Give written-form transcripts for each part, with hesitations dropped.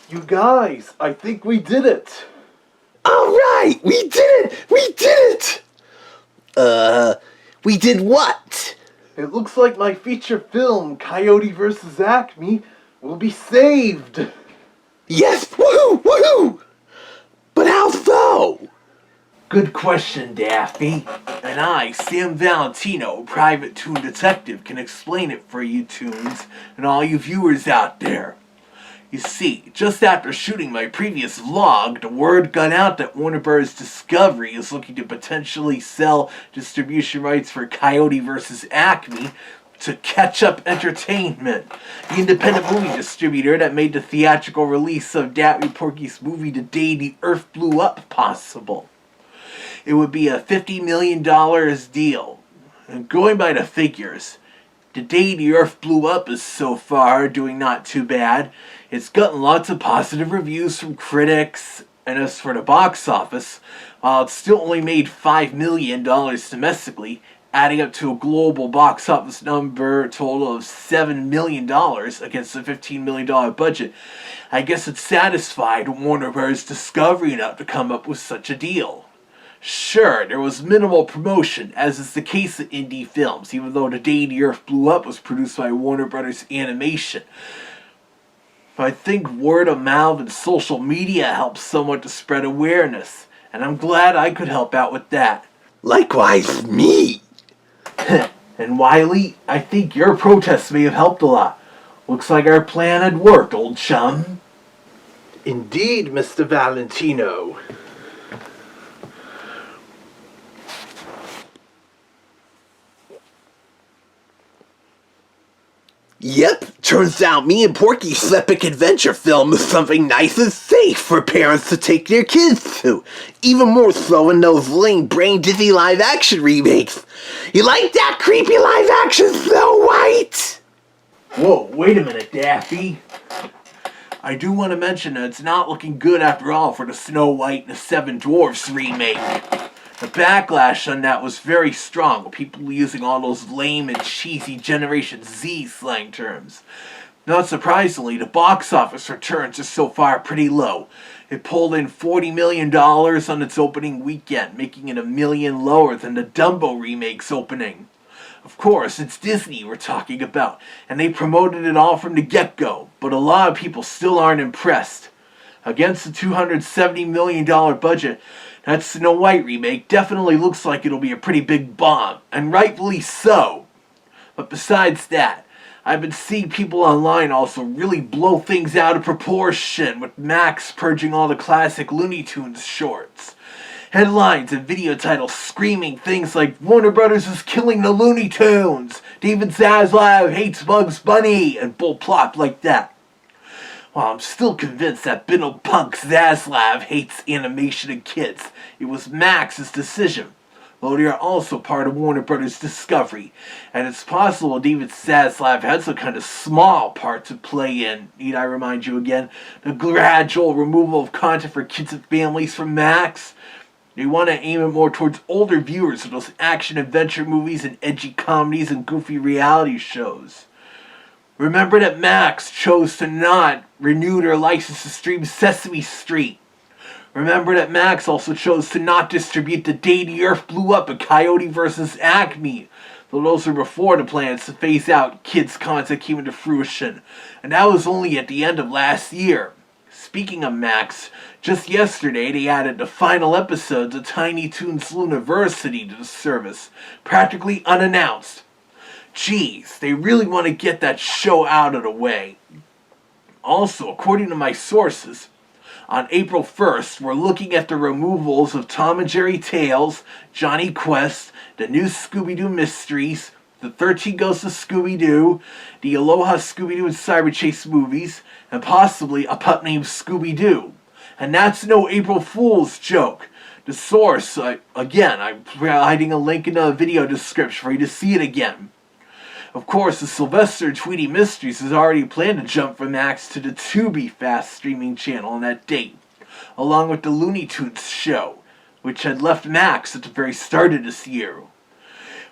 You guys, I think we did it. All right, we did it! We did it! We did what? It looks like my feature film, Coyote vs. Acme, will be saved. Yes, woohoo, woohoo! But how so? Good question, Daffy. And I, Sam Valentino, private Toon detective, can explain it for you Toons and all you viewers out there. You see, just after shooting my previous vlog, the word got out that Warner Bros. Discovery is looking to potentially sell distribution rights for Coyote vs. Acme to Ketchup Entertainment, the independent movie distributor that made the theatrical release of Daffy Porky's movie The Day the Earth Blew Up possible. It would be a $50 million deal. And going by the figures, The Day the Earth Blew Up is so far doing not too bad. It's gotten lots of positive reviews from critics, and as for the box office, while it's still only made $5 million domestically, adding up to a global box office number total of $7 million against a $15 million budget, I guess it satisfied Warner Bros. Discovery enough to come up with such a deal. Sure, there was minimal promotion, as is the case of indie films, even though The Day the Earth Blew Up was produced by Warner Brothers Animation. But I think word of mouth and social media helps somewhat to spread awareness, and I'm glad I could help out with that. Likewise, me. And Wile E, I think your protests may have helped a lot. Looks like our plan had worked, old chum. Indeed, Mr. Valentino. Yep, turns out me and Porky's epic adventure film is something nice and safe for parents to take their kids to. Even more so in those lame brain dizzy live action remakes. You like that creepy live action Snow White? Whoa, wait a minute, Daffy. I do want to mention that it's not looking good after all for the Snow White and the Seven Dwarfs remake. The backlash on that was very strong, with people using all those lame and cheesy Generation Z slang terms. Not surprisingly, the box office returns are so far pretty low. It pulled in $40 million on its opening weekend, making it $1 million lower than the Dumbo remake's opening. Of course, it's Disney we're talking about, and they promoted it all from the get-go, but a lot of people still aren't impressed. Against the $270 million budget, that Snow White remake definitely looks like it'll be a pretty big bomb, and rightfully so. But besides that, I've been seeing people online also really blow things out of proportion, with Max purging all the classic Looney Tunes shorts. Headlines and video titles screaming things like Warner Brothers is killing the Looney Tunes, David Zaslav hates Bugs Bunny, and bull plop like that. While I'm still convinced that Biddle Punk Zaslav hates animation and kids, it was Max's decision. Though they are also part of Warner Brothers Discovery, and it's possible David Zaslav had some kind of small part to play in, need I remind you again, the gradual removal of content for kids and families from Max. They want to aim it more towards older viewers of those action-adventure movies and edgy comedies and goofy reality shows. Remember that Max chose to not renew their license to stream Sesame Street. Remember that Max also chose to not distribute The Day the Earth Blew Up and Coyote vs. Acme, though those were before the plans to phase out kids' content came into fruition, and that was only at the end of last year. Speaking of Max, just yesterday they added the final episodes of Tiny Toons Looniversity to the service, practically unannounced. Geez, they really want to get that show out of the way. Also, according to my sources, on April 1st, we're looking at the removals of Tom and Jerry Tales, Johnny Quest, the new Scooby-Doo Mysteries, the 13 Ghosts of Scooby-Doo, the Aloha Scooby-Doo and Cyber Chase movies, and possibly a pup named Scooby-Doo. And that's no April Fool's joke. The source, again, I'm providing a link in the video description for you to see it again. Of course, the Sylvester and Tweety Mysteries has already planned to jump from Max to the Tubi fast streaming channel on that date, along with the Looney Tunes show, which had left Max at the very start of this year.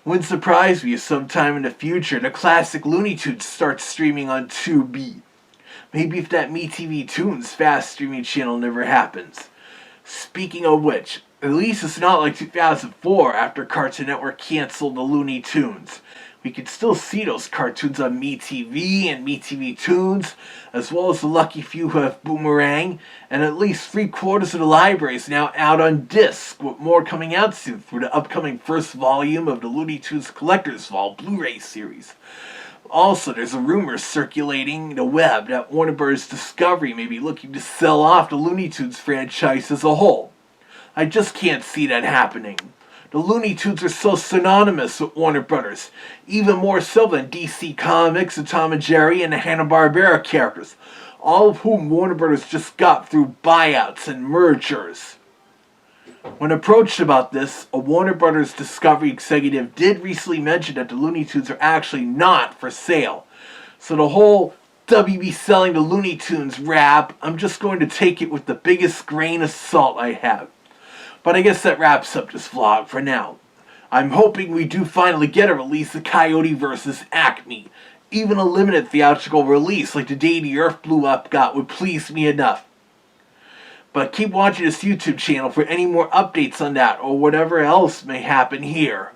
Wouldn't surprise me if sometime in the future the classic Looney Tunes starts streaming on Tubi. Maybe if that MeTV Tunes fast streaming channel never happens. Speaking of which, at least it's not like 2004 after Cartoon Network canceled the Looney Tunes. We can still see those cartoons on MeTV and MeTV Tunes, as well as the lucky few who have Boomerang, and at least 3/4 of the library is now out on disc, with more coming out soon through the upcoming first volume of the Looney Tunes Collector's Vault Blu-ray series. Also, there's a rumor circulating the web that Warner Bros. Discovery may be looking to sell off the Looney Tunes franchise as a whole. I just can't see that happening. The Looney Tunes are so synonymous with Warner Brothers, even more so than DC Comics and Tom and Jerry and the Hanna-Barbera characters, all of whom Warner Brothers just got through buyouts and mergers. When approached about this, a Warner Brothers Discovery executive did recently mention that the Looney Tunes are actually not for sale. So the whole WB selling the Looney Tunes rap, I'm just going to take it with the biggest grain of salt I have. But I guess that wraps up this vlog for now. I'm hoping we do finally get a release of Coyote vs. Acme. Even a limited theatrical release like the Day the Earth Blew Up got would please me enough. But keep watching this YouTube channel for any more updates on that or whatever else may happen here.